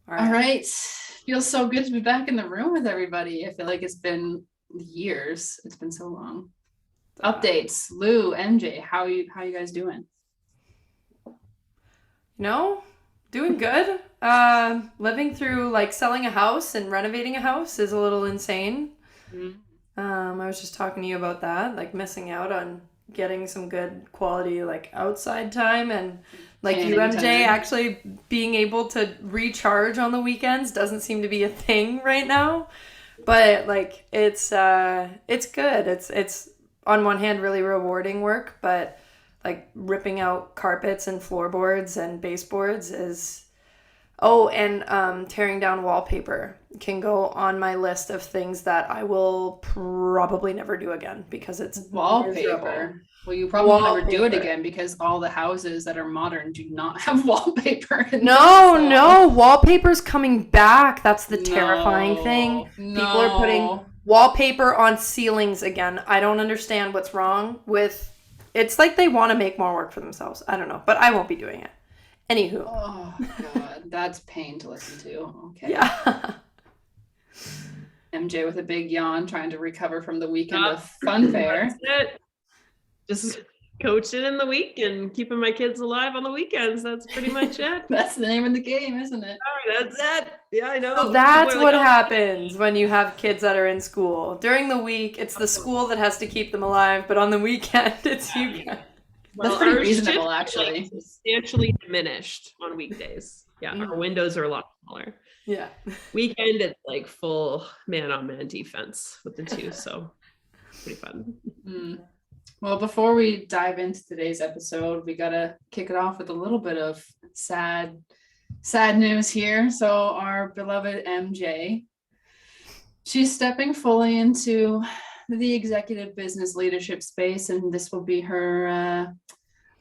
All right. Feels so good to be back in the room with everybody. I feel like it's been years. It's been so long. Updates. Lou, MJ, how you guys doing? Doing good. Living through like selling a house and renovating a house is a little insane. Mm. I was just talking to you about that, like missing out on getting some good quality like outside time and like you, Canning MJ, time. actually being able to recharge on the weekends doesn't seem to be a thing right now. But like it's good. It's on one hand really rewarding work, but like ripping out carpets and floorboards and baseboards is and tearing down wallpaper can go on my list of things that I will probably never do again because it's miserable. Wallpaper. Well, you probably won't ever do it Wallpaper. again because all the houses that are modern do not have wallpaper in them. No, So no, wallpaper's coming back. That's the terrifying thing. no, People are putting no. wallpaper on ceilings again. I don't understand what's wrong with it's like they want to make more work for themselves. I don't know, but I won't be doing it. Anywho. Oh God, that's pain to listen to. Okay. Yeah. MJ with a big yawn trying to recover from the weekend Yep. of funfair. That's it. Just coaching in the week and keeping my kids alive on the weekends. That's pretty much it. That's the name of the game, isn't it? All right, that's it. Yeah, I know. So that's People are what like, "Oh, happens when you have kids that are in school. During the week, it's the school that has to keep them alive, but on the weekend, it's you guys. well, That's pretty our reasonable, shifts are, actually. like, substantially diminished on weekdays. Yeah, our windows are a lot smaller. Yeah. Weekend, it's like full man-on-man defense with the two, so pretty fun. Mm. Well, before we dive into today's episode, we gotta kick it off with a little bit of sad news here. So our beloved MJ, she's stepping fully into the executive business leadership space, and this will be her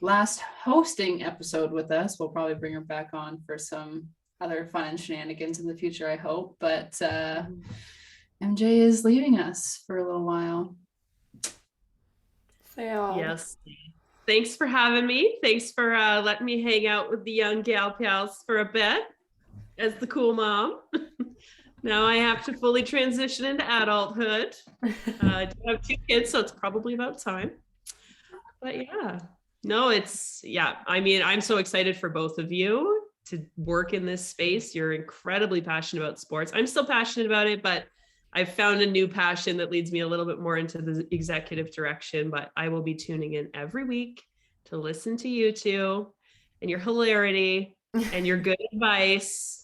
last hosting episode with us. We'll probably bring her back on for some other fun and shenanigans in the future, I hope. But MJ is leaving us for a little while. Yes. Thanks for having me. Thanks for letting me hang out with the young gal pals for a bit as the cool mom. Now I have to fully transition into adulthood. I do have 2 kids, so it's probably about time. But yeah, no, I mean, I'm so excited for both of you to work in this space. You're incredibly passionate about sports. I'm still passionate about it, but I've found a new passion that leads me a little bit more into the executive direction, but I will be tuning in every week to listen to you two and your hilarity and your good advice.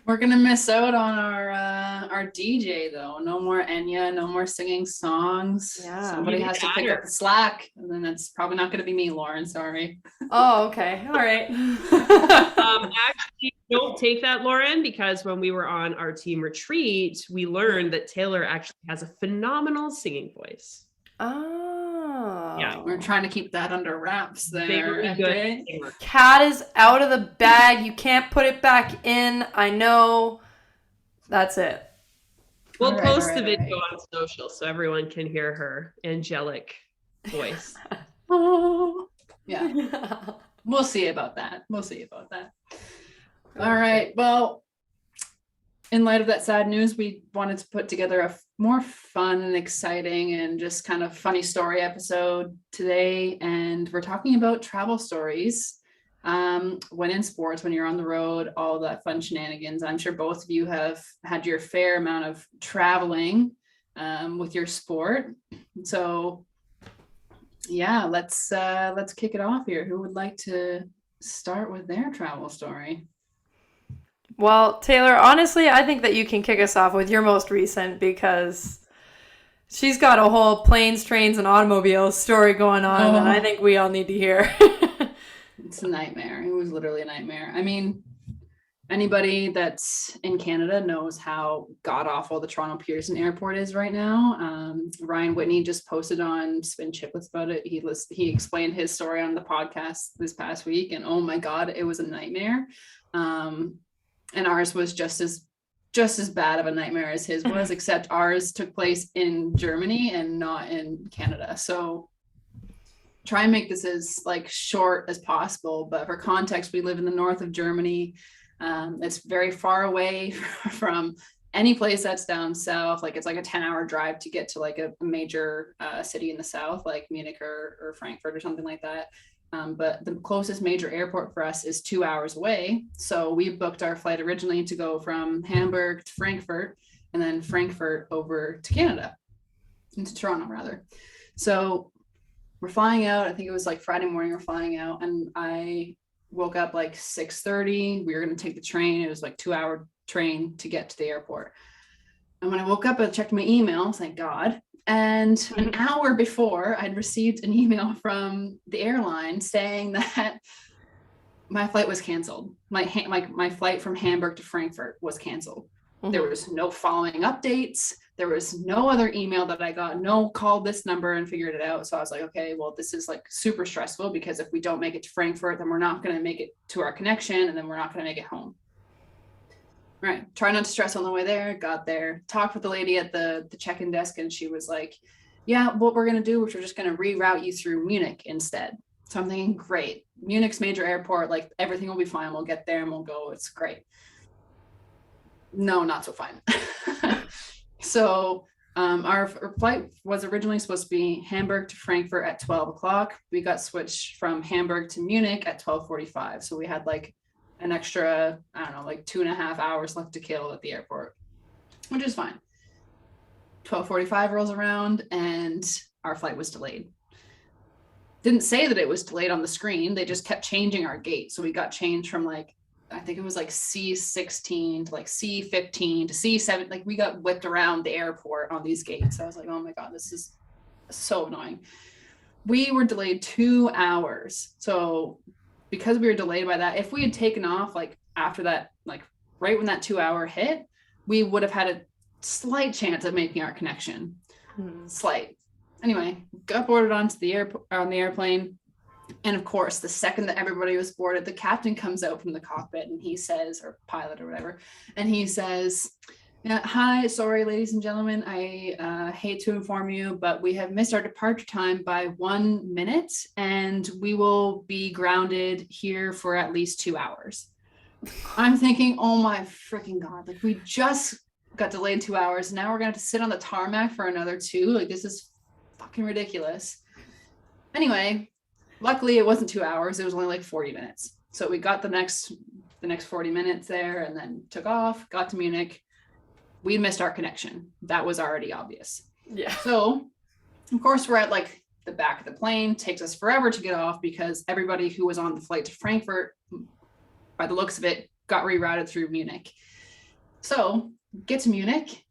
We're gonna miss out on our DJ though. No more Enya, no more singing songs. Yeah. Somebody has to pick up the slack, and then it's probably not gonna be me, Lauren. Sorry. Oh, okay. All right. Actually, don't take that, Lauren, because when we were on our team retreat, we learned that Taylor actually has a phenomenal singing voice. Oh. Yeah. We're trying to keep that under wraps there. Very MJ. good singer. Cat is out of the bag. You can't put it back in. I know. That's it. We'll All right, post all right, the all video right. on social so everyone can hear her angelic voice. Oh. Yeah. We'll see about that. All right. Well, in light of that sad news, we wanted to put together a more fun and exciting and just kind of funny story episode today. And we're talking about travel stories. When in sports, when you're on the road, all that fun shenanigans. I'm sure both of you have had your fair amount of traveling with your sport. So yeah, let's kick it off here. Who would like to start with their travel story? Well, Taylor, honestly, I think that you can kick us off with your most recent because she's got a whole planes, trains, and automobiles story going on that I think we all need to hear. It's a nightmare. It was literally a nightmare. I mean, anybody that's in Canada knows how god awful the Toronto Pearson Airport is right now. Ryan Whitney just posted on Spin Chicklets about it. He explained his story on the podcast this past week, and oh my god, it was a nightmare. And ours was just as bad of a nightmare as his was, except ours took place in Germany and not in Canada. So try and make this as like short as possible. But for context, we live in the north of Germany. It's very far away from any place that's down south. Like it's like a 10-hour drive to get to like a major city in the south, like Munich or Frankfurt or something like that. But the closest major airport for us is 2 hours away. So we booked our flight originally to go from Hamburg to Frankfurt, and then Frankfurt over to Canada, into Toronto rather. So we're flying out. I think it was like Friday morning we're flying out, and I woke up like 6:30. We were going to take the train. It was like 2-hour train to get to the airport. And when I woke up, I checked my email, thank God. And an hour before, I'd received an email from the airline saying that my flight was canceled. My flight from Hamburg to Frankfurt was canceled. Mm-hmm. There was no following updates. There was no other email that I got. No, call this number and figured it out. So I was like, okay, well, this is like super stressful, because if we don't make it to Frankfurt, then we're not going to make it to our connection, and then we're not going to make it home. Right. Try not to stress on the way there. Got there, talked with the lady at the check-in desk, and she was like, yeah, what we're going to do is we're just going to reroute you through Munich instead. So I'm thinking, great. Munich's major airport, like everything will be fine. We'll get there and we'll go. It's great. No, not so fine. So our flight was originally supposed to be Hamburg to Frankfurt at 12 o'clock. We got switched from Hamburg to Munich at 12:45. So we had like an extra, I don't know, like 2.5 hours left to kill at the airport, which is fine. 12:45 rolls around and our flight was delayed. Didn't say that it was delayed on the screen. They just kept changing our gate. So we got changed from like, I think it was like C16 to like C15 to C7. Like we got whipped around the airport on these gates. I was like, oh my God, this is so annoying. We were delayed 2 hours. So because we were delayed by that, if we had taken off like after that, like right when that 2 hour hit, we would have had a slight chance of making our connection. Slight. Anyway, got boarded onto the airplane. And of course, the second that everybody was boarded, the captain comes out from the cockpit and he says, or pilot or whatever, and he says, hi, sorry, ladies and gentlemen, I hate to inform you, but we have missed our departure time by 1 minute and we will be grounded here for at least 2 hours. I'm thinking, oh my freaking God, like we just got delayed 2 hours. Now we're going to have to sit on the tarmac for another 2. Like this is fucking ridiculous. Anyway, luckily it wasn't 2 hours. It was only like 40 minutes. So we got the next 40 minutes there and then took off, got to Munich. We missed our connection. That was already obvious. Yeah. So of course we're at like the back of the plane. Takes us forever to get off because everybody who was on the flight to Frankfurt, by the looks of it, got rerouted through Munich. So get to Munich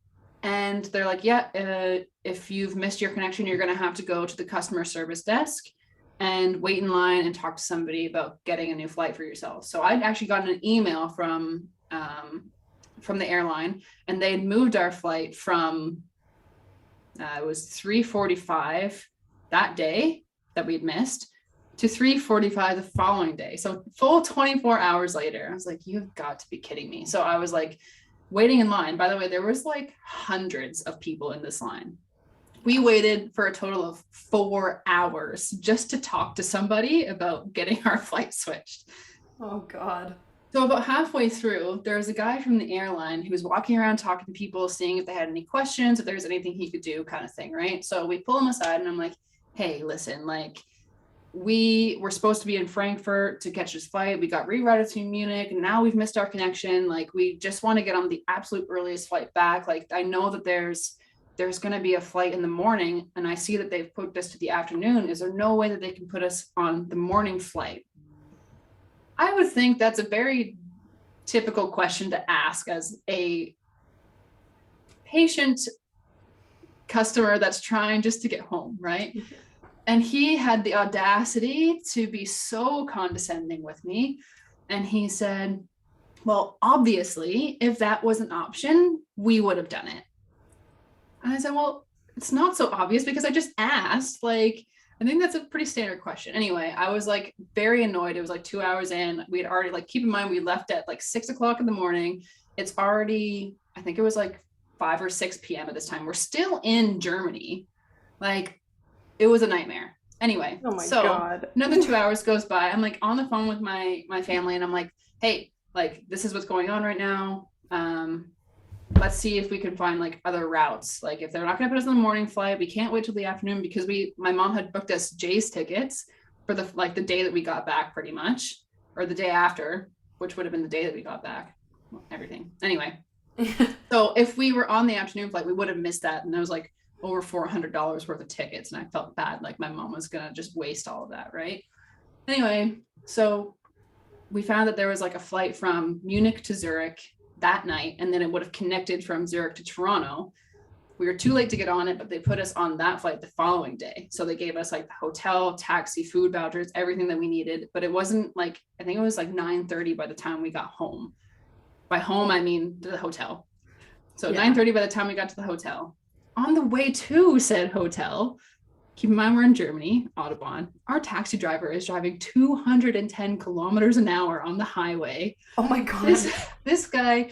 and they're like, yeah, if you've missed your connection, you're going to have to go to the customer service desk and wait in line and talk to somebody about getting a new flight for yourself. So I'd actually gotten an email from the airline, and they had moved our flight from it was 3:45 that day that we'd missed to 3:45 the following day. So full 24 hours later. I was like, you've got to be kidding me. So I was like waiting in line. By the way, there was like hundreds of people in this line. We waited for a total of 4 hours just to talk to somebody about getting our flight switched. Oh God. So about halfway through, there was a guy from the airline who was walking around talking to people, seeing if they had any questions, if there's anything he could do, kind of thing, right? So we pull him aside and I'm like, hey, listen, like we were supposed to be in Frankfurt to catch this flight. We got rerouted to Munich and now we've missed our connection. Like we just want to get on the absolute earliest flight back. Like I know that there's going to be a flight in the morning and I see that they've put us to the afternoon. Is there no way that they can put us on the morning flight? I would think that's a very typical question to ask as a patient customer that's trying just to get home, right? And he had the audacity to be so condescending with me. And he said, well, obviously, if that was an option, we would have done it. And I said, well, it's not so obvious because I just asked, like, I think that's a pretty standard question. Anyway, I was like very annoyed. It was like 2 hours in. We had already, like, keep in mind, we left at like 6 o'clock in the morning. It's already, I think it was like 5 or 6 p.m. at this time. We're still in Germany. Like, it was a nightmare. Anyway, oh my God. Another 2 hours goes by. I'm like on the phone with my family and I'm like, hey, like, this is what's going on right now. Let's see if we can find like other routes. Like if they're not going to put us on the morning flight, we can't wait till the afternoon, because my mom had booked us Jay's tickets for the day that we got back, pretty much, or the day after, which would have been the day that we got back. Everything. Anyway, so if we were on the afternoon flight, we would have missed that. And it was like over $400 worth of tickets. And I felt bad. Like my mom was going to just waste all of that. Right. Anyway, so we found that there was like a flight from Munich to Zurich that night, and then it would have connected from Zurich to Toronto. We were too late to get on it, but they put us on that flight the following day. So they gave us like the hotel, taxi, food vouchers, everything that we needed. But it wasn't like, I think it was like 9:30 by the time we got home. By home, I mean to the hotel. So 9:30 by the time we got to the hotel. On the way to said hotel, keep in mind we're in Germany, Autobahn. Our taxi driver is driving 210 kilometers an hour on the highway. Oh my God. This guy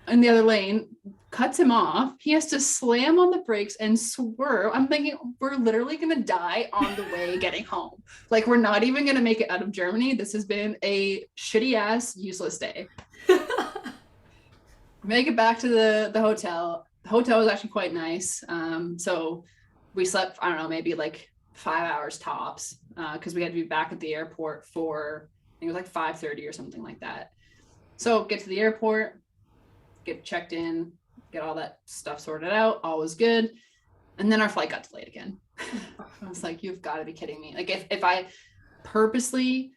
in the other lane cuts him off. He has to slam on the brakes and swerve. I'm thinking, we're literally going to die on the way getting home. Like, we're not even going to make it out of Germany. This has been a shitty ass, useless day. Make it back to the hotel. The hotel was actually quite nice. So we slept, I don't know, maybe like 5 hours tops, because we had to be back at the airport for, I think it was like 5:30 or something like that. So get to the airport, get checked in, get all that stuff sorted out. All was good. And then our flight got delayed again. I was like, you've got to be kidding me. Like if I purposely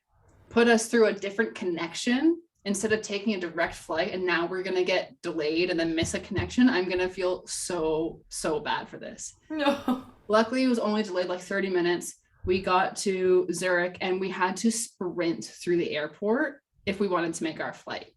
put us through a different connection instead of taking a direct flight, and now we're going to get delayed and then miss a connection, I'm going to feel so bad for this. No. Luckily, it was only delayed like 30 minutes. We got to Zurich and we had to sprint through the airport if we wanted to make our flight.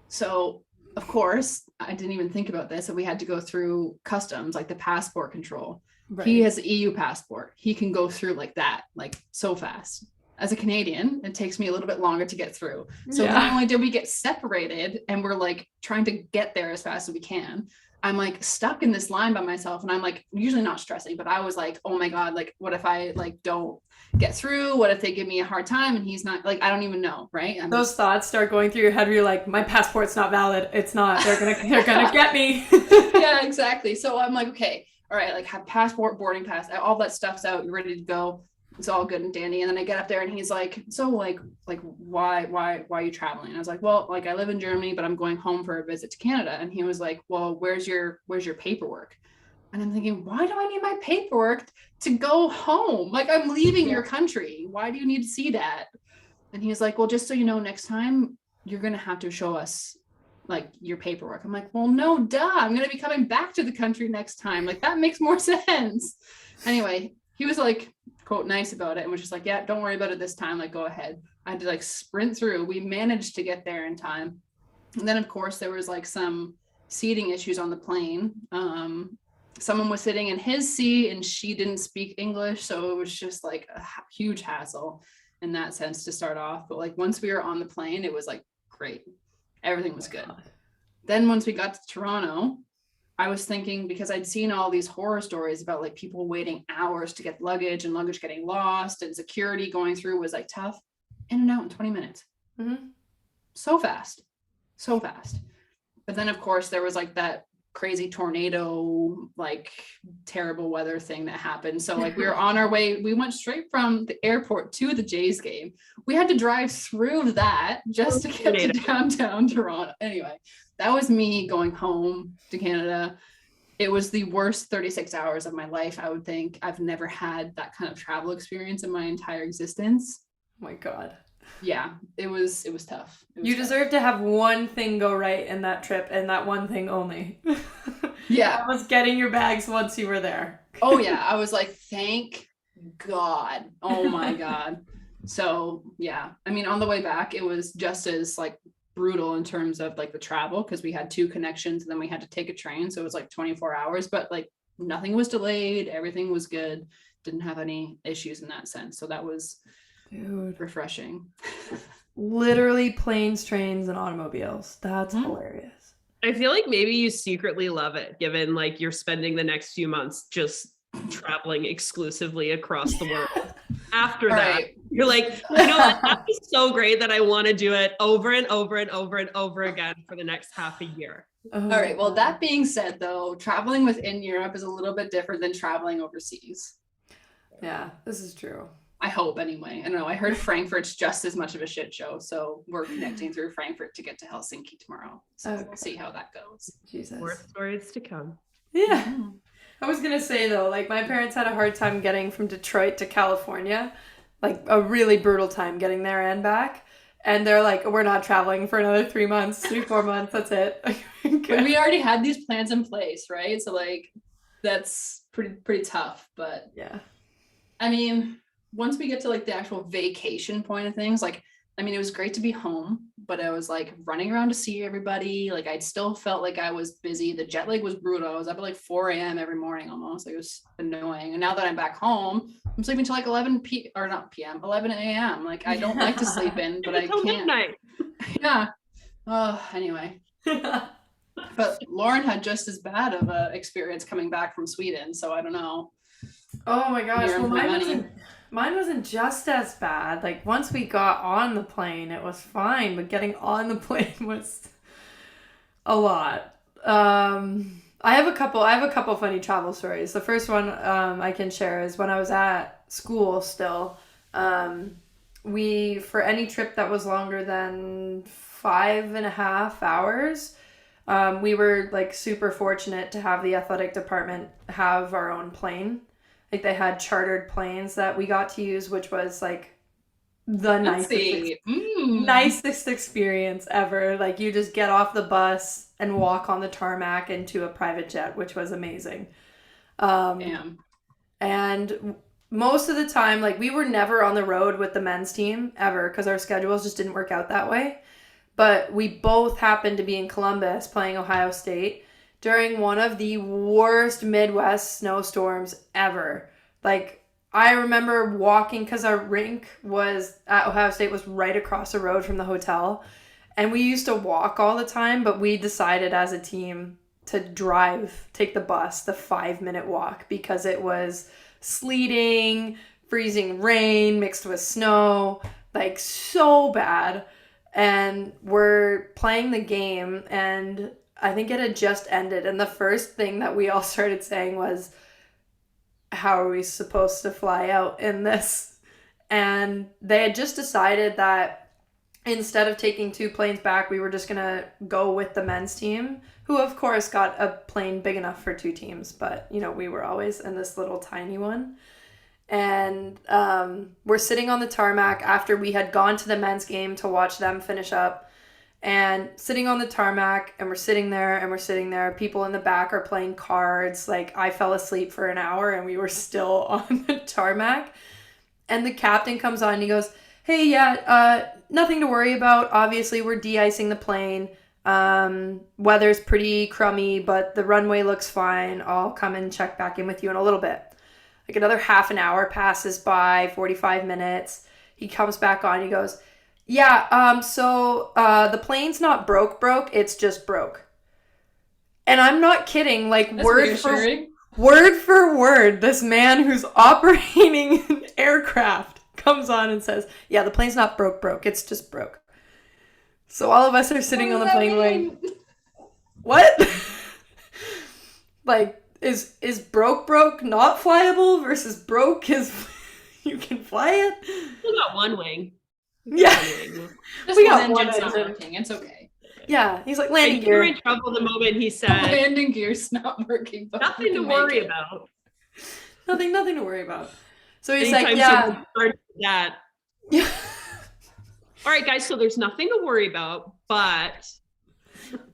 So, of course, I didn't even think about this. So we had to go through customs, like the passport control. Right. He has an EU passport. He can go through like that, like so fast. As a Canadian, it takes me a little bit longer to get through. So not only did we get separated and we're like trying to get there as fast as we can, I'm like stuck in this line by myself. And I'm like, usually not stressing, but I was like, oh my God, like, what if I like don't get through? What if they give me a hard time and he's not, like, I don't even know. Right. Those thoughts start going through your head where you're like, my passport's not valid. It's not, they're gonna get me. Yeah, exactly. So I'm like, okay, all right, like have passport, boarding pass, all that stuff's out. You're ready to go. It's all good and dandy. And then I get up there and he's like, so like why are you traveling? And I was like, well, like I live in Germany, but I'm going home for a visit to Canada. And he was like, well, where's your paperwork? And I'm thinking, why do I need my paperwork to go home? Like, I'm leaving your country. Why do you need to see that? And he's like, well, just so you know, next time you're going to have to show us like your paperwork. I'm like, well, no, duh. I'm going to be coming back to the country next time. Like, that makes more sense. Anyway, he was like, quote, nice about it, and was just like, yeah, don't worry about it this time. Like, go ahead. I had to like sprint through. We managed to get there in time. And then, of course, there was like some seating issues on the plane. Someone was sitting in his seat and she didn't speak English. So it was just like a huge hassle in that sense to start off. But like once we were on the plane, it was like great. Everything was good. Then once we got to Toronto, I was thinking, because I'd seen all these horror stories about like people waiting hours to get luggage and luggage getting lost and security going through was like tough. In and out in 20 minutes. Mm-hmm. So fast. But then of course there was like that crazy tornado, like terrible weather thing that happened. So like we were on our way. We went straight from the airport to the Jays game. We had to drive through that just to get to downtown Toronto. Anyway, that was me going home to Canada. It was the worst 36 hours of my life, I would think. I've never had that kind of travel experience in my entire existence. Oh my God. Yeah, it was tough. You deserve to have one thing go right in that trip, and that one thing only. Yeah. That was getting your bags once you were there. Oh yeah, I was like, thank God. Oh my God. So yeah, I mean, on the way back, it was just as like brutal in terms of like the travel, because we had 2 connections and then we had to take a train. So it was like 24 hours, but like nothing was delayed. Everything was good. Didn't have any issues in that sense. So that was refreshing. Literally planes, trains, and automobiles. That's hilarious. I feel like maybe you secretly love it, given like you're spending the next few months just traveling exclusively across the world. After that, You're like, you know what? That was so great that I want to do it over and over and over and over again for the next half a year. Oh, All right. Well, that being said, though, traveling within Europe is a little bit different than traveling overseas. yeah, this is true. I hope, anyway. I don't know. I heard Frankfurt's just as much of a shit show, so we're connecting through Frankfurt to get to Helsinki tomorrow. So Okay. we'll see how that goes. Jesus. More stories to come. Yeah. Mhm. I was gonna say though, like my parents had a hard time getting from Detroit to California, like a really brutal time getting there and back. And they're like, we're not traveling for another 3 months, 4 months. That's it. But we already had these plans in place, right? So like, that's pretty tough. But Yeah. I mean, once we get to like the actual vacation point of things, like, I mean, it was great to be home, but I was like running around to see everybody. Like, I still felt like I was busy. The jet lag was brutal. I was up at like 4 a.m. every morning almost. Like, it was annoying. And now that I'm back home, I'm sleeping till like 11 a.m. Like, I don't like to sleep in, but I Until can't. midnight. Yeah. Oh, anyway. But Lauren had just as bad of a experience coming back from Sweden. So I don't know. Oh my gosh. You're Well, in for money. mine wasn't just as bad. Like once we got on the plane, it was fine, but getting on the plane was a lot. I have a couple funny travel stories. The first one I can share is when I was at school still. We, for any trip that was longer than 5.5 hours, we were like super fortunate to have the athletic department have our own plane. Like they had chartered planes that we got to use, which was like the Let's see. nicest experience ever. Like you just get off the bus and walk on the tarmac into a private jet, which was amazing. Damn. And most of the time, like we were never on the road with the men's team ever because our schedules just didn't work out that way. But we both happened to be in Columbus playing Ohio State during one of the worst Midwest snowstorms ever. Like I remember walking because our rink was at Ohio State was right across the road from the hotel. And we used to walk all the time, but we decided as a team to take the bus, the 5-minute walk, because it was sleeting, freezing rain mixed with snow, like so bad. And we're playing the game, and I think it had just ended. And the first thing that we all started saying was, how are we supposed to fly out in this? And they had just decided that instead of taking 2 planes back, we were just going to go with the men's team, who of course got a plane big enough for 2 teams. But, you know, we were always in this little tiny one. And we're sitting on the tarmac after we had gone to the men's game to watch them finish up. And sitting on the tarmac, and we're sitting there. People in the back are playing cards. Like, I fell asleep for an hour, and we were still on the tarmac. And the captain comes on, and he goes, hey, yeah, nothing to worry about. Obviously, we're de-icing the plane. Weather's pretty crummy, but the runway looks fine. I'll come and check back in with you in a little bit. Like, another half an hour passes by, 45 minutes. He comes back on, he goes, yeah, so the plane's not broke, it's just broke. And I'm not kidding, like That's word for word, this man who's operating an aircraft comes on and says, yeah, the plane's not broke, it's just broke. So all of us are sitting on the plane like, what? Like, is broke not flyable versus broke is you can fly it? We got one wing. Yeah. Just We one got one engine's not engine. working. It's okay. Yeah, he's like And landing you were gear. in trouble the moment he said, Landing gear's not working. But we nothing to can make worry it. about. Nothing to worry about. So he's Anytime like, yeah. someone starts with that. Yeah. All right, guys, so there's nothing to worry about, but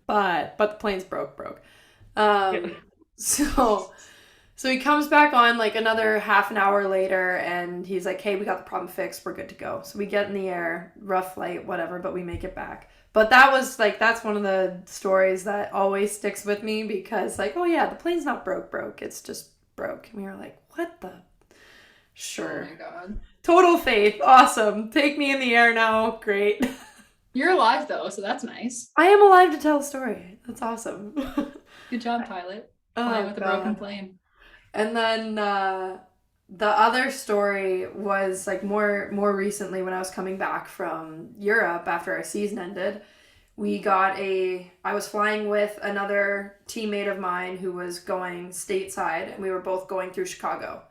but the plane's broke. So he comes back on like another half an hour later, and he's like, hey, we got the problem fixed, we're good to go. So we get in the air, rough flight, whatever, but we make it back. But that was like, that's one of the stories that always sticks with me, because like, oh yeah, the plane's not broke, it's just broke. And we were like, what the? Sure. Oh my God. Total faith. Awesome. Take me in the air now. Great. You're alive though, so that's nice. I am alive to tell a story. That's awesome. Good job, pilot. Flying with a broken plane. And then The other story was like more recently when I was coming back from Europe after our season ended. I was flying with another teammate of mine who was going stateside, and we were both going through Chicago.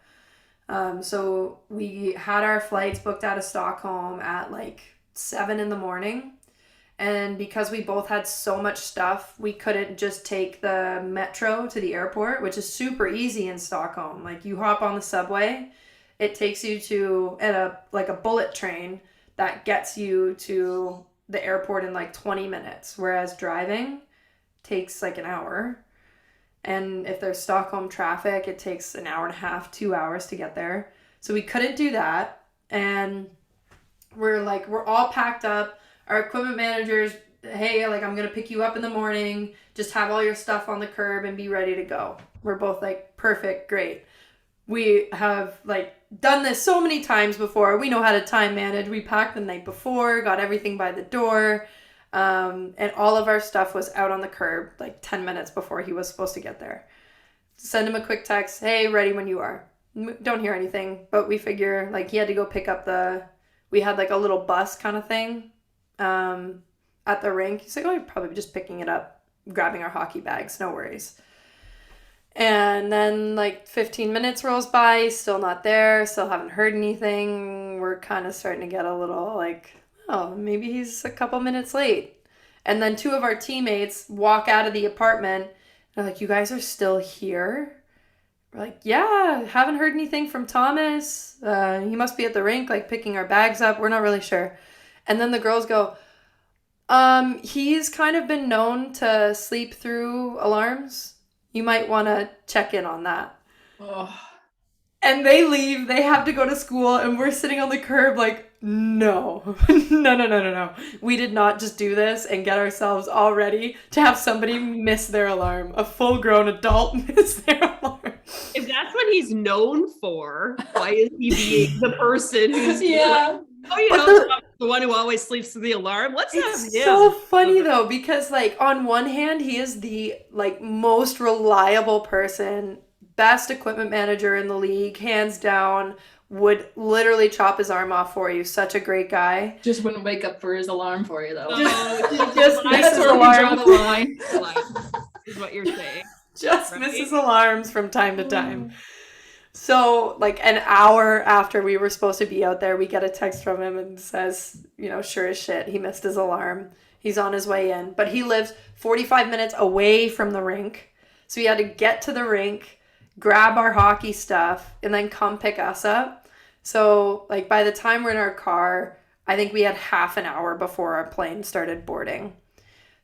So we had our flights booked out of Stockholm at like 7 in the morning. And because we both had so much stuff, we couldn't just take the metro to the airport, which is super easy in Stockholm. Like you hop on the subway, it takes you to a bullet train that gets you to the airport in like 20 minutes, whereas driving takes like an hour. And if there's Stockholm traffic, it takes an hour and a half, 2 hours to get there. So we couldn't do that. And we're all packed up. Our equipment managers, hey, like, I'm going to pick you up in the morning. Just have all your stuff on the curb and be ready to go. We're both like, perfect, great. We have like done this so many times before. We know how to time manage. We packed the night before, got everything by the door. And all of our stuff was out on the curb like 10 minutes before he was supposed to get there. Send him a quick text. Hey, ready when you are. Don't hear anything, but we figure like he had to go pick up we had like a little bus kind of thing. At the rink. He's like, oh, you're probably just picking it up, grabbing our hockey bags, no worries. And then like 15 minutes rolls by, still not there, still haven't heard anything. We're kind of starting to get a little like, oh, maybe he's a couple minutes late. And then two of our teammates walk out of the apartment. They're like, you guys are still here? We're like, yeah, haven't heard anything from Thomas. He must be at the rink, like picking our bags up. We're not really sure. And then the girls go, he's kind of been known to sleep through alarms. You might want to check in on that. Oh. And they leave. They have to go to school. And we're sitting on the curb like, no. No. We did not just do this and get ourselves all ready to have somebody miss their alarm. A full-grown adult miss their alarm. If that's what he's known for, why is he being the person who's Yeah. The one who always sleeps through the alarm? Let's have him. It's so funny though, because like on one hand, he is the like most reliable person, best equipment manager in the league, hands down, would literally chop his arm off for you. Such a great guy. Just wouldn't wake up for his alarm for you though. Just That's misses where we draw alarms. the line. Is what you're saying. Just Right? misses alarms from time to time. So like an hour after we were supposed to be out there, we get a text from him and says, sure as shit, he missed his alarm. He's on his way in. But he lives 45 minutes away from the rink. So he had to get to the rink, grab our hockey stuff, and then come pick us up. So like by the time we're in our car, I think we had half an hour before our plane started boarding.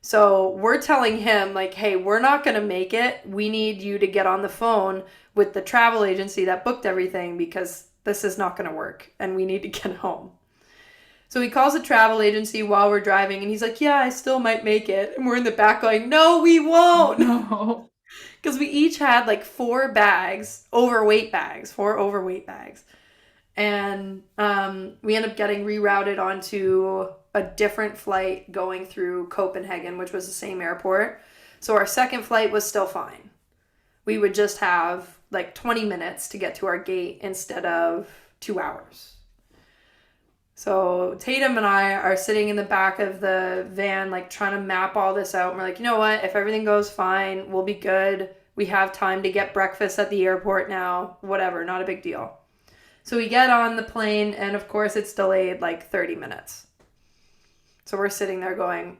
So we're telling him like, hey, we're not going to make it. We need you to get on the phone with the travel agency that booked everything because this is not going to work and we need to get home. So he calls the travel agency while we're driving and he's like, yeah, I still might make it. And we're in the back going, no, we won't. No. Because we each had like four overweight bags. And we end up getting rerouted onto a different flight going through Copenhagen, which was the same airport. So our second flight was still fine. We would just have like 20 minutes to get to our gate instead of 2 hours. So Tatum and I are sitting in the back of the van, like trying to map all this out. And we're like, you know what? If everything goes fine, we'll be good. We have time to get breakfast at the airport now. Whatever, not a big deal. So we get on the plane and of course it's delayed like 30 minutes. So we're sitting there going,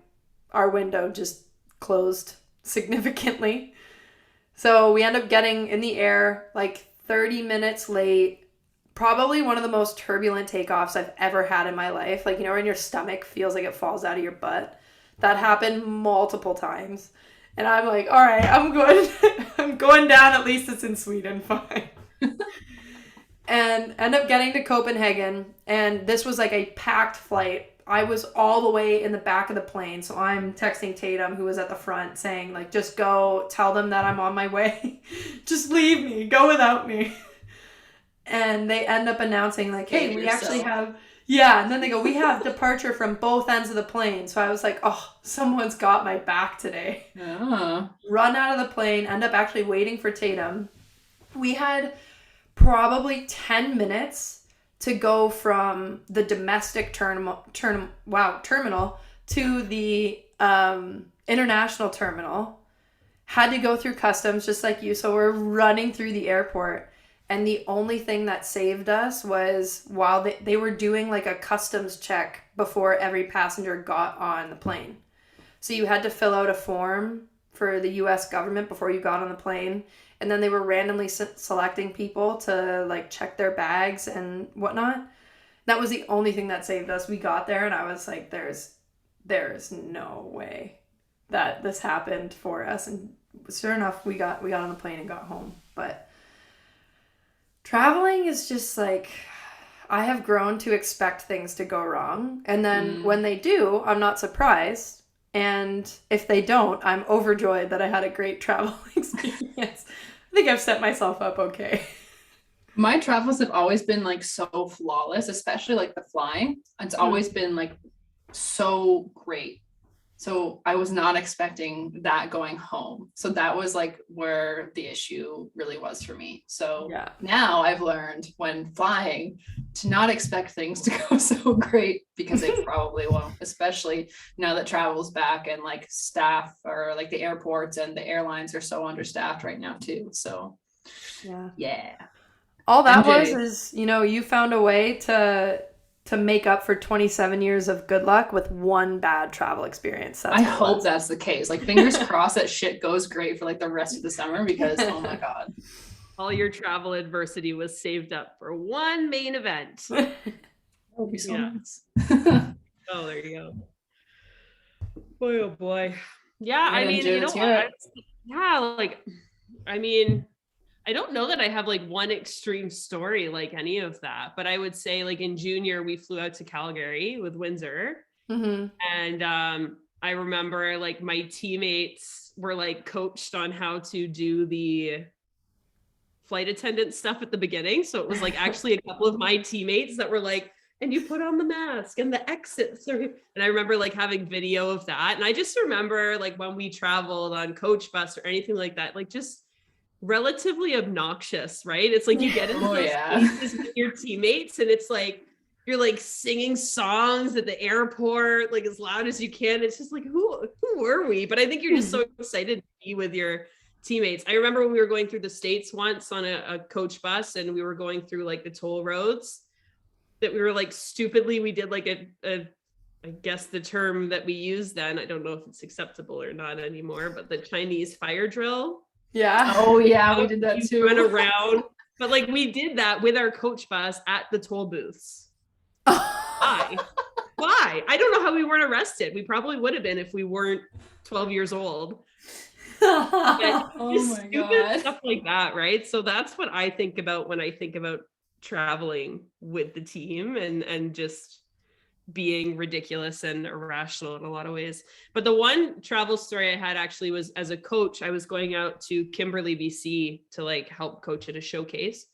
our window just closed significantly. So we end up getting in the air like 30 minutes late. Probably one of the most turbulent takeoffs I've ever had in my life. Like, when your stomach feels like it falls out of your butt. That happened multiple times. And I'm like, all right, I'm good. I'm going down. At least it's in Sweden. Fine. And end up getting to Copenhagen. And this was like a packed flight. I was all the way in the back of the plane. So I'm texting Tatum, who was at the front, saying, like, just go tell them that I'm on my way. Just leave me. Go without me. And they end up announcing, like, hey, we actually have... Yeah, and then they go, we have departure from both ends of the plane. So I was like, oh, someone's got my back today. Oh. Run out of the plane, end up actually waiting for Tatum. We had probably 10 minutes to go from the domestic terminal to the international terminal. Had to go through customs just like you. So we're running through the airport. And the only thing that saved us was while they were doing like a customs check before every passenger got on the plane. So you had to fill out a form for the US government before you got on the plane. And then they were randomly selecting people to like check their bags and whatnot. That was the only thing that saved us. We got there and I was like, there's no way that this happened for us. And sure enough, we got on the plane and got home. But traveling is just like, I have grown to expect things to go wrong. And then when they do, I'm not surprised. And if they don't, I'm overjoyed that I had a great travel experience. I think I've set myself up okay. My travels have always been like so flawless, especially like the flying. It's always been like so great. So I was not expecting that going home. So that was like where the issue really was for me. So now I've learned when flying to not expect things to go so great, because they probably won't, especially now that travel's back and like staff or like the airports and the airlines are so understaffed right now too. So yeah. All that MJ. was is, you found a way to make up for 27 years of good luck with one bad travel experience. That's I hope that's the case. Like, fingers crossed that shit goes great for like the rest of the summer, because oh my God. All your travel adversity was saved up for one main event. That would be so nice. Oh, there you go. Boy, oh boy. Yeah, I mean, you know what? I don't know that I have like one extreme story like any of that, but I would say like in junior, we flew out to Calgary with Windsor. And I remember like my teammates were like coached on how to do the flight attendant stuff at the beginning. So it was like actually a couple of my teammates that were like, and you put on the mask and the exits. And I remember like having video of that. And I just remember like when we traveled on coach bus or anything like that, like just relatively obnoxious, right? It's like you get into those spaces with your teammates and it's like you're like singing songs at the airport like as loud as you can. It's just like who were we? But I think you're just so excited to be with your teammates. I remember when we were going through the States once on a coach bus and we were going through like the toll roads, that we were like stupidly, we did like a I guess the term that we used then, I don't know if it's acceptable or not anymore, but the Chinese fire drill. Yeah. Oh yeah, we did that too. Went around, but like we did that with our coach bus at the toll booths. Why? I don't know how we weren't arrested. We probably would have been if we weren't 12 years old. Oh my God. Stuff like that, right? So that's what I think about when I think about traveling with the team and just being ridiculous and irrational in a lot of ways. But the one travel story I had actually was as a coach, I was going out to Kimberley, BC to like help coach at a showcase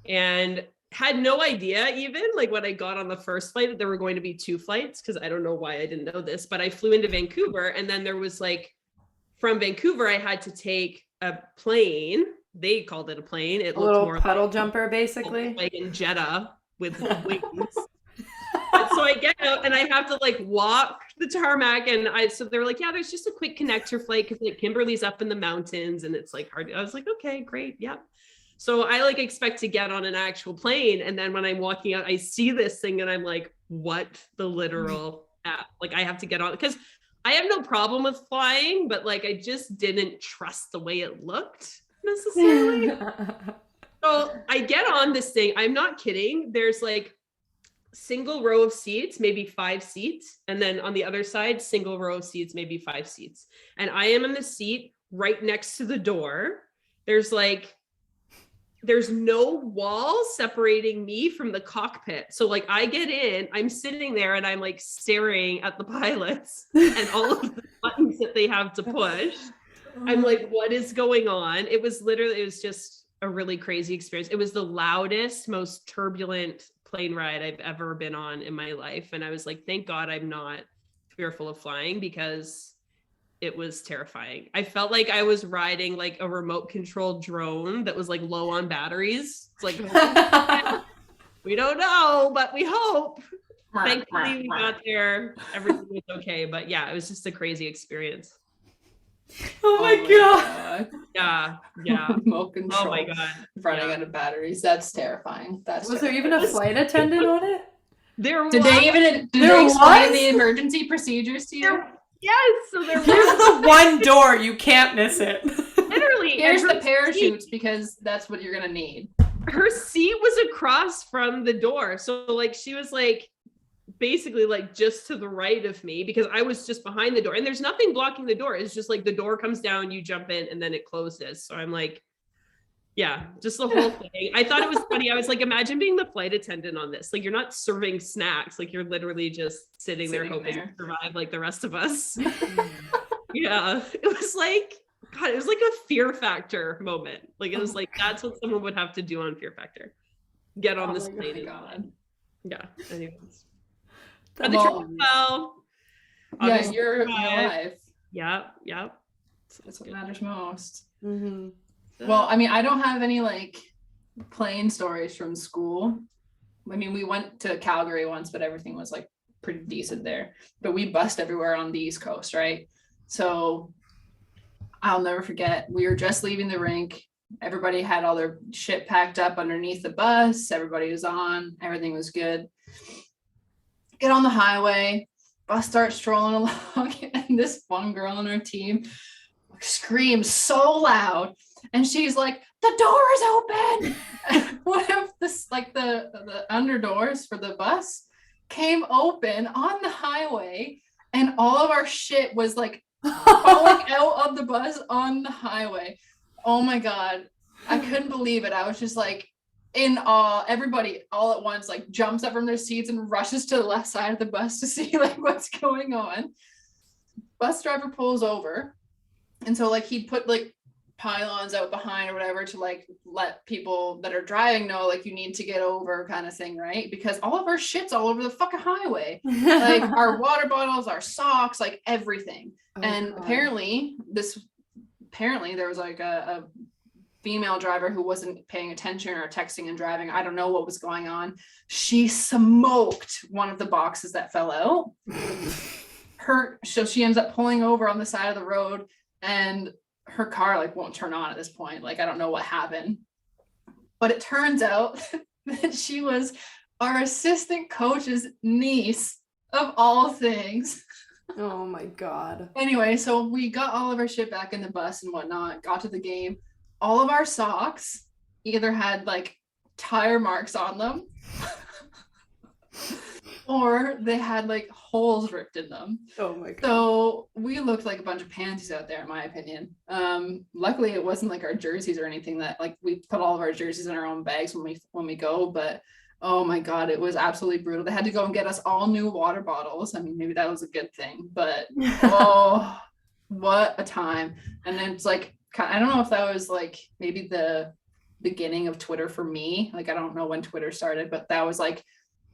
and had no idea even like when I got on the first flight that there were going to be two flights, because I don't know why I didn't know this, but I flew into Vancouver and then there was like from Vancouver, I had to take a plane. They called it a plane. It looked little more puddle like, jumper basically. Like in Jeddah with wings. So I get out and I have to like walk the tarmac so they're like, yeah, there's just a quick connector flight because like Kimberley's up in the mountains and it's like hard. I was like, okay, great. Yep. So I like expect to get on an actual plane. And then when I'm walking out, I see this thing and I'm like, what the literal app? Like I have to get on because I have no problem with flying, but like I just didn't trust the way it looked necessarily. So I get on this thing. I'm not kidding. There's like single row of seats, maybe 5 seats. And then on the other side, single row of seats, maybe 5 seats. And I am in the seat right next to the door. There's no wall separating me from the cockpit. So like I get in, I'm sitting there and I'm like staring at the pilots and all of the buttons that they have to push. I'm like, what is going on? It was just a really crazy experience. It was the loudest, most turbulent plane ride I've ever been on in my life. And I was like, thank God I'm not fearful of flying, because it was terrifying. I felt like I was riding like a remote controlled drone that was like low on batteries. It's like, we don't know, but we hope. Thankfully, we got there. Everything was okay. But yeah, it was just a crazy experience. Oh my god. Yeah. Yeah. Remote control Oh my God. running Yeah. out of batteries. That's terrifying. Was there even a flight attendant on it? There Did was. they explain was? the emergency procedures to you? Yes. So there Here's was the one door, you can't miss it. literally. Here's and the her parachutes because that's what you're gonna need. her seat was across from the door. So like she was like basically like just to the right of me because I was just behind the door and there's nothing blocking the door. It's just like the door comes down, you jump in and then it closes. So I'm like, yeah, just the whole thing. I thought it was funny. I was like, imagine being the flight attendant on this. Like you're not serving snacks. Like you're literally just sitting there hoping to survive like the rest of us. Yeah. It was like, God, it was like a Fear Factor moment. Like it was like, that's what someone would have to do on Fear Factor. Get on this plane. Oh God. Yeah. Anyways. But But the Well, trip went well. Yeah, Obviously, you're survived. alive. Yep. That's what matters most. Mm-hmm. Well, I mean, I don't have any like plane stories from school. I mean, we went to Calgary once, but everything was like pretty decent there. But we bussed everywhere on the East Coast, right? So I'll never forget. We were just leaving the rink. Everybody had all their shit packed up underneath the bus. Everybody was on. Everything was good. Get on the highway. Bus starts strolling along, and this one girl on our team screams so loud, and she's like, "The door is open!" One of this, like the under doors for the bus, came open on the highway, and all of our shit was like falling out of the bus on the highway. Oh my God, I couldn't believe it. I was just like in awe. Everybody all at once like jumps up from their seats and rushes to the left side of the bus to see like what's going on. Bus driver pulls over, and so like he'd put like pylons out behind or whatever to like let people that are driving know like you need to get over kind of thing, right? Because all of our shit's all over the fucking highway. Like our water bottles, our socks, like everything. And apparently there was like a female driver who wasn't paying attention or texting and driving. I don't know what was going on. She smoked one of the boxes that fell out. So she ends up pulling over on the side of the road, and her car like won't turn on at this point. Like I don't know what happened, but it turns out that she was our assistant coach's niece of all things. Oh my God. Anyway, so we got all of our shit back in the bus and whatnot, got to the game. All of our socks either had like tire marks on them or they had like holes ripped in them. Oh my God. So we looked like a bunch of pansies out there, in my opinion. Luckily it wasn't like our jerseys or anything that like we put all of our jerseys in our own bags when we go, but oh my God, it was absolutely brutal. They had to go and get us all new water bottles. I mean, maybe that was a good thing, but oh, what a time. And then it's like, I don't know if that was like maybe the beginning of Twitter for me. Like, I don't know when Twitter started, but that was like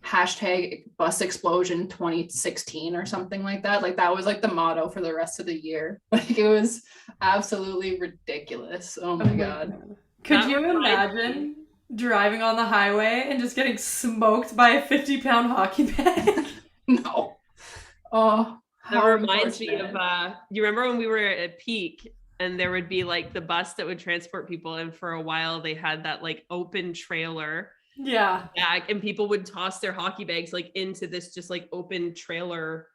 hashtag bus explosion 2016 or something like that. Like that was like the motto for the rest of the year. Like it was absolutely ridiculous. Oh my God. Could you imagine driving on the highway and just getting smoked by a 50-pound hockey bag? No. Oh, that reminds me of you remember when we were at Peak and there would be like the bus that would transport people, and for a while they had that like open trailer back, and people would toss their hockey bags like into this just like open trailer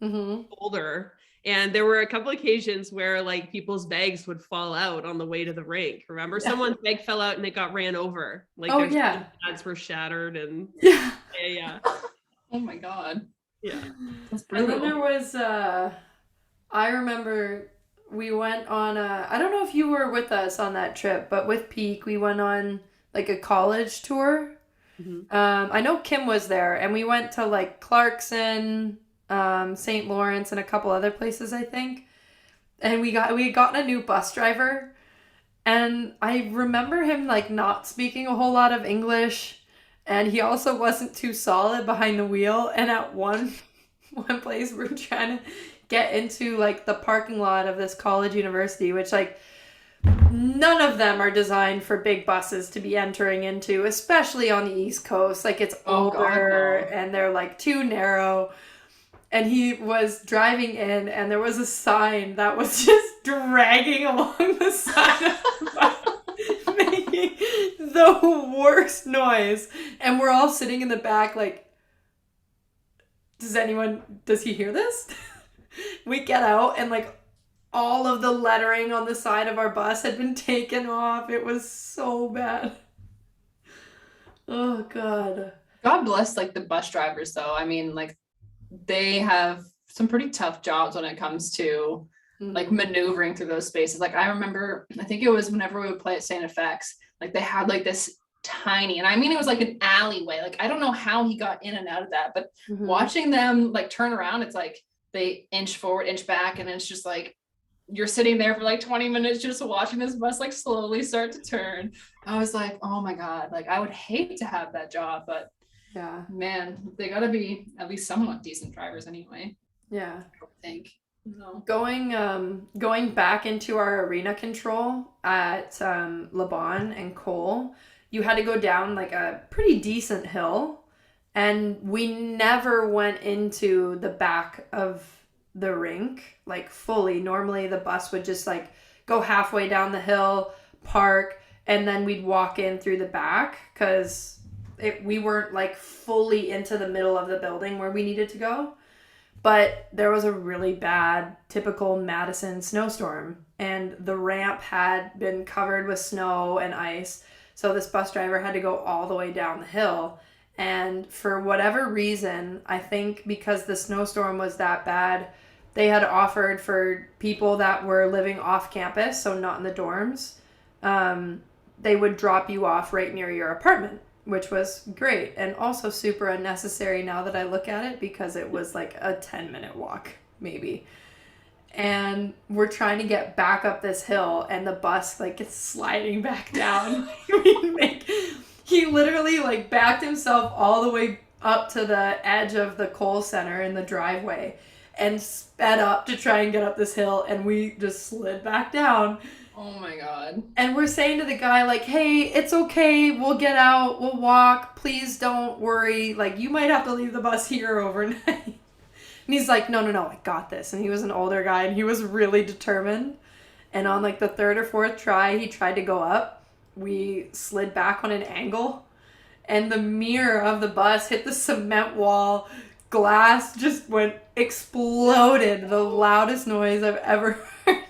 holder. And there were a couple occasions where like people's bags would fall out on the way to the rink. Remember, someone's bag fell out and it got ran over. Like their pads were shattered and yeah. Oh my God. Yeah. That's brutal. And then there was I remember we went on I don't know if you were with us on that trip, but with Peak we went on like a college tour. I know Kim was there, and we went to like Clarkson, St. Lawrence, and a couple other places, I think. And we had gotten a new bus driver, and I remember him like not speaking a whole lot of English, and he also wasn't too solid behind the wheel. And at one place we're trying to get into like the parking lot of this college university, which like none of them are designed for big buses to be entering into, especially on the East Coast. Like it's Oh, God, older no. and they're like too narrow. And he was driving in and there was a sign that was just dragging along the side of the bus, making the worst noise. And we're all sitting in the back like, does he hear this? We get out and like all of the lettering on the side of our bus had been taken off. It was so bad. Oh God. God bless like the bus drivers though. I mean, like they have some pretty tough jobs when it comes to like maneuvering through those spaces. Like I remember, I think it was whenever we would play at St. FX, like they had like this tiny, and I mean it was like an alleyway. Like I don't know how he got in and out of that, but watching them like turn around, it's like they inch forward, inch back, and it's just like you're sitting there for like 20 minutes just watching this bus like slowly start to turn. I was like, oh my God, like I would hate to have that job, but Yeah. man, they gotta be at least somewhat decent drivers anyway, Yeah. I think. No. Going back into our arena control at Le Bon and Cole, you had to go down like a pretty decent hill, and we never went into the back of the rink like fully. Normally the bus would just like go halfway down the hill, park, and then we'd walk in through the back because we weren't like fully into the middle of the building where we needed to go. But there was a really bad, typical Madison snowstorm, and the ramp had been covered with snow and ice. So this bus driver had to go all the way down the hill. And for whatever reason, I think because the snowstorm was that bad, they had offered for people that were living off campus, so not in the dorms, they would drop you off right near your apartment, which was great and also super unnecessary now that I look at it because it was like a 10-minute walk, maybe. And we're trying to get back up this hill and the bus like gets sliding back down. He literally like backed himself all the way up to the edge of the Cole Center in the driveway and sped up to try and get up this hill, and we just slid back down. Oh my God. And we're saying to the guy, like, hey, it's okay. We'll get out. We'll walk. Please don't worry. Like, you might have to leave the bus here overnight. And he's like, no, I got this. And he was an older guy, and he was really determined. And on, like, the third or fourth try, he tried to go up. We slid back on an angle. And the mirror of the bus hit the cement wall. Glass just exploded. The loudest noise I've ever heard.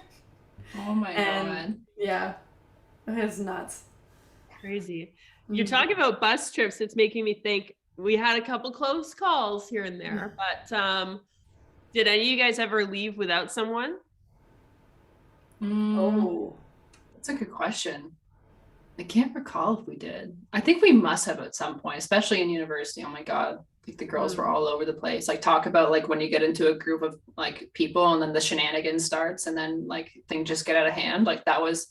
Oh my God. Yeah, it was nuts. Crazy. You're talking about bus trips. It's making me think we had a couple close calls here and there, but did any of you guys ever leave without someone? Oh, That's a good question. I can't recall if we did. I think we must have at some point, especially in university. Oh my God. Like the girls were all over the place. Like talk about like when you get into a group of like people and then the shenanigans starts and then like things just get out of hand. Like that was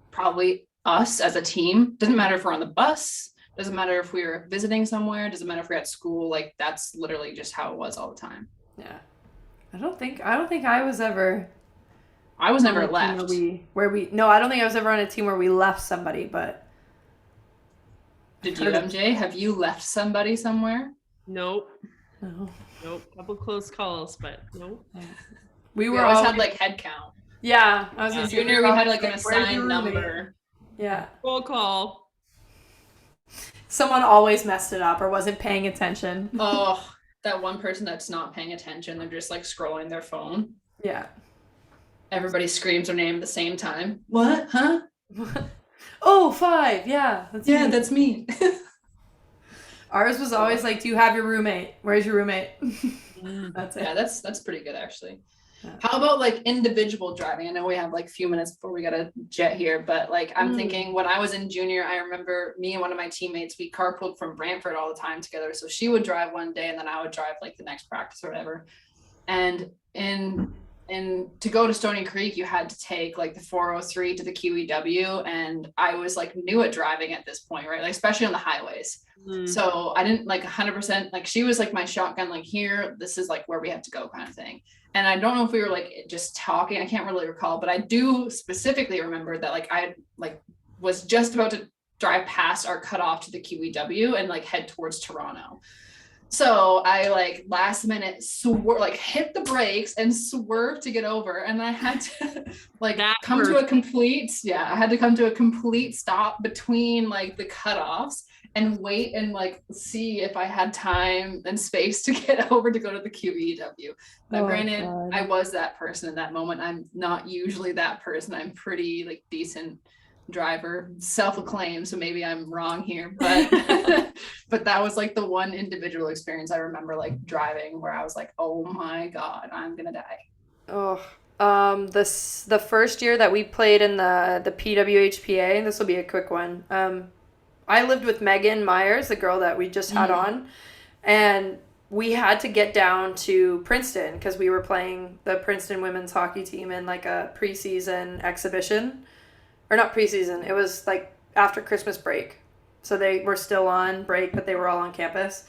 probably us as a team. Doesn't matter if we're on the bus, doesn't matter if we were visiting somewhere, doesn't matter if we're at school. Like that's literally just how it was all the time. yeah. I don't think I was ever. I was never on a team left. No, I don't think I was ever on a team where we left somebody, but. Did you, MJ? Have you left somebody somewhere? Nope. No. Couple close calls, but nope. We We were always all had like head count. Yeah, I was gonna say Junior, we had like an "Where's your assigned roommate?" number. Yeah. Roll call. Someone always messed it up or wasn't paying attention. Oh, that one person that's not paying attention, they're just like scrolling their phone. Yeah. Everybody screams their name at the same time. What? Huh? Oh, 5. Yeah. That's me. That's me. Ours was always like, do you have your roommate? Where's your roommate? That's it. Yeah, that's pretty good actually. Yeah. How about like individual driving? I know we have like a few minutes before we gotta jet here, but like I'm thinking when I was in junior, I remember me and one of my teammates, we carpooled from Brantford all the time together. So she would drive one day and then I would drive like the next practice or whatever. And to go to Stony Creek, you had to take like the 403 to the QEW. And I was like new at driving at this point, right? Like, especially on the highways. So I didn't like 100%, like she was like my shotgun, like here, this is like where we have to go kind of thing. And I don't know if we were like just talking, I can't really recall, but I do specifically remember that like I like was just about to drive past our cutoff to the QEW and like head towards Toronto. So I like last minute like hit the brakes and swerved to get over. And I had to like That come to hurt. a complete, I had to come to a complete stop between like the cutoffs and wait and like see if I had time and space to get over to go to the QEW. Now, Oh, granted, God. I was that person in that moment. I'm not usually that person. I'm pretty like decent driver, self-acclaimed, so maybe I'm wrong here, but but that was like the one individual experience I remember like driving where I was like, oh my God, I'm gonna die. Oh, the first year that we played in the PWHPA, this will be a quick one. I lived with Megan Myers, the girl that we just had on, and we had to get down to Princeton because we were playing the Princeton women's hockey team in like a preseason exhibition. Or not preseason, it was like after Christmas break. So they were still on break, but they were all on campus.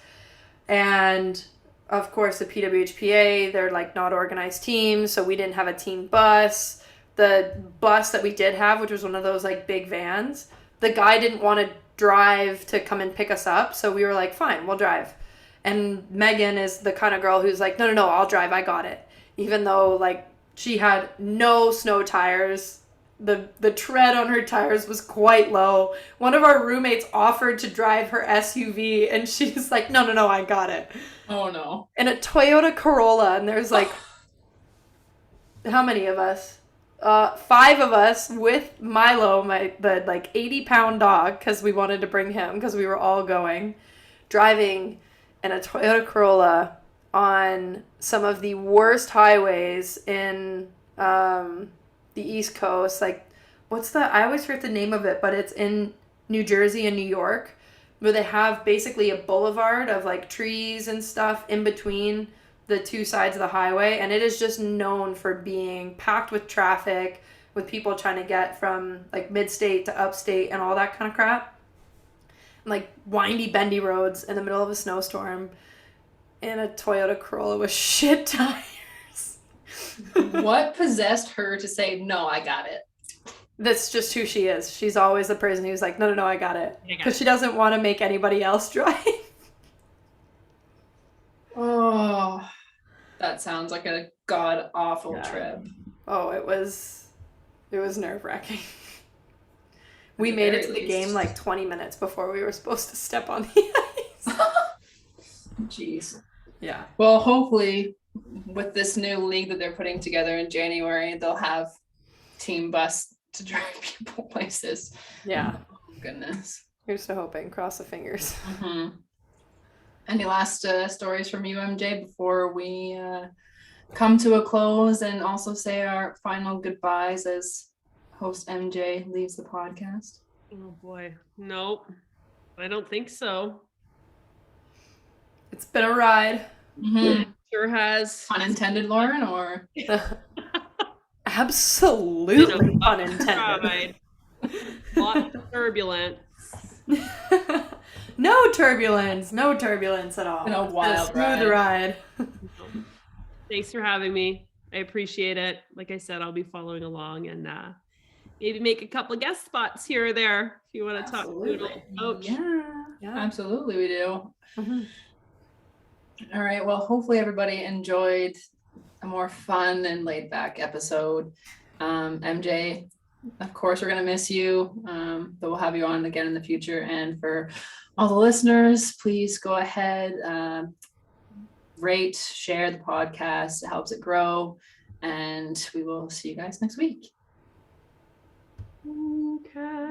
And of course, the PWHPA, they're like not organized teams, so we didn't have a team bus. The bus that we did have, which was one of those like big vans, the guy didn't want to drive to come and pick us up, so we were like, fine, we'll drive. And Megan is the kind of girl who's like, no, I'll drive, I got it. Even though like she had no snow tires, the tread on her tires was quite low. One of our roommates offered to drive her SUV, and she's like, no, I got it. Oh no. And a Toyota Corolla, and there's like, how many of us? 5 of us with Milo, the like 80-pound dog, because we wanted to bring him because we were all going, driving in a Toyota Corolla on some of the worst highways in the East Coast. Like, I always forget the name of it, but it's in New Jersey and New York, where they have basically a boulevard of like trees and stuff in between the two sides of the highway, and it is just known for being packed with traffic, with people trying to get from like mid-state to upstate and all that kind of crap. And, like windy, bendy roads in the middle of a snowstorm in a Toyota Corolla with shit tires. What possessed her to say, no, I got it? That's just who she is. She's always the person who's like, no, I got it. I got Because she doesn't want to make anybody else drive. Oh, that sounds like a god awful Yeah. trip. Oh, it was nerve-wracking. We At the made it very to the least. game like 20 minutes before we were supposed to step on the ice. Jeez. Yeah. Well, hopefully with this new league that they're putting together in January, they'll have team bus to drive people places. Yeah. Oh, goodness. Here's to hoping. Cross the fingers. Mhm. Any last stories from you, MJ, before we come to a close and also say our final goodbyes as host MJ leaves the podcast? Oh boy. Nope. I don't think so. It's been a ride. Mhm. Sure has. Unintended, Lauren, or Absolutely unintended. Ride. Lots of turbulence. No turbulence at all. In a It's wild smooth ride. Thanks for having me. I appreciate it. Like I said, I'll be following along and maybe make a couple of guest spots here or there if you want to talk Absolutely. coach. Yeah, absolutely we do. Mhm. All right, well, hopefully everybody enjoyed a more fun and laid back episode. MJ, of course, we're going to miss you, but we'll have you on again in the future. And for all the listeners, please go ahead, rate, share the podcast. It helps it grow. And we will see you guys next week. Okay.